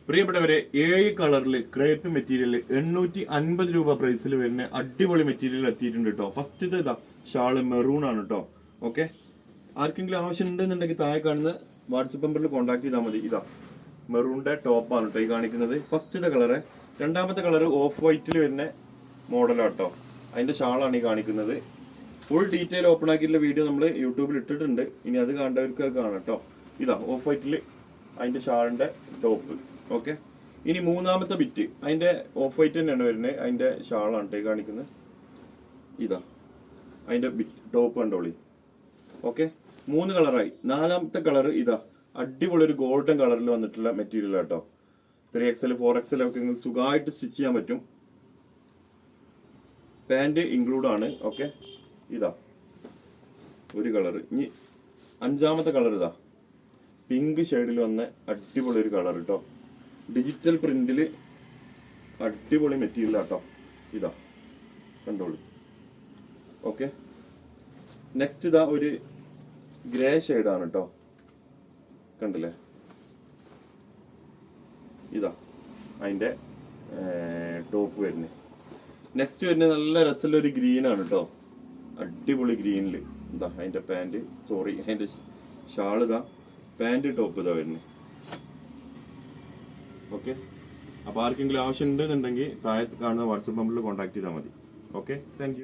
പ്രിയപ്പെട്ടവരെ 7 കളറിൽ crepe material 850 രൂപ പ്രൈസിൽ വരുന്ന അടിപൊളി മെറ്റീരിയൽ എത്തിയിട്ടുണ്ട് കേട്ടോ. ഫസ്റ്റ് ഇതാ ഷാള് മെറൂൺ ആണ് കേട്ടോ. ഓക്കെ, ആർക്കെങ്കിലും ആവശ്യം ഉണ്ടെന്നുണ്ടെങ്കിൽ താഴെ കാണുന്ന വാട്സപ്പ് നമ്പറിൽ കോൺടാക്ട് ചെയ്താൽ മതി. ഇതാ മെറൂണിന്റെ ടോപ്പാണ് കേട്ടോ ഈ കാണിക്കുന്നത്. First colour. രണ്ടാമത്തെ കളർ ഓഫ് വൈറ്റിൽ വരുന്ന മോഡലാട്ടോ. അതിന്റെ ഷാളാണ് ഈ കാണിക്കുന്നത്. ഫുൾ ഡീറ്റെയിൽ ഓപ്പൺ ആക്കിയിട്ടുള്ള വീഡിയോ നമ്മൾ യൂട്യൂബിൽ ഇട്ടിട്ടുണ്ട്. ഇനി അത് കണ്ടവർക്ക് കാണാം കേട്ടോ. ഇതാ ഓഫ് വൈറ്റിൽ അതിന്റെ ഷാളിന്റെ ടോപ്പ്. ഓക്കെ, ഇനി മൂന്നാമത്തെ ബിറ്റ് അതിന്റെ ഓഫ് വൈറ്റ് തന്നെയാണ് വരുന്നത്. അതിന്റെ ഷാളാണ് കേട്ടോ കാണിക്കുന്നത്. ഇതാ അതിന്റെ ബിറ്റ് ടോപ്പ് കണ്ടോളി. ഓക്കെ, 3 കളറായി. നാലാമത്തെ കളർ ഇതാ അടിപൊളി ഒരു ഗോൾഡൻ കളറിൽ വന്നിട്ടുള്ള മെറ്റീരിയൽ കേട്ടോ. 3XL 4XL ഒക്കെ സുഖമായിട്ട് സ്റ്റിച്ച് ചെയ്യാൻ പറ്റും. പാന്റ് ഇൻക്ലൂഡ് ആണ്. ഓക്കെ, ഇതാ ഒരു കളർ. ഇനി അഞ്ചാമത്തെ കളർ ഇതാ പിങ്ക് ഷെയ്ഡിൽ വന്ന അടിപൊളി ഒരു കളർ കേട്ടോ. ഡിജിറ്റൽ പ്രിന്റില് അടിപൊളി മെറ്റീരിയൽ കേട്ടോ. ഇതാ കണ്ടോളൂ. ഓക്കെ, നെക്സ്റ്റ് ഇതാ ഒരു ഗ്രേ ഷെയ്ഡാണ് കേട്ടോ. കണ്ടില്ലേ, ഇതാ അതിന്റെ ടോപ്പ് വരുന്നത്. നെക്സ്റ്റ് വരുന്നത് നല്ല രസമുള്ള ഒരു ഗ്രീൻ ആണ് കേട്ടോ. അടിപൊളി ഗ്രീനിൽ ഇതാ അതിന്റെ പാന്റ്, സോറി അതിന്റെ ഷാള് ഇതാ, പാന്റ് ടോപ്പ് ഇതാ വരുന്നത്. ഓക്കെ, അപ്പോൾ ആർക്കെങ്കിലും ആവശ്യം ഉണ്ടെന്നുണ്ടെങ്കിൽ താഴത്ത് കാണുന്ന വാട്സപ്പ് നമ്പറിൽ കോൺടാക്ട് ചെയ്താൽ മതി. Okay, thank you.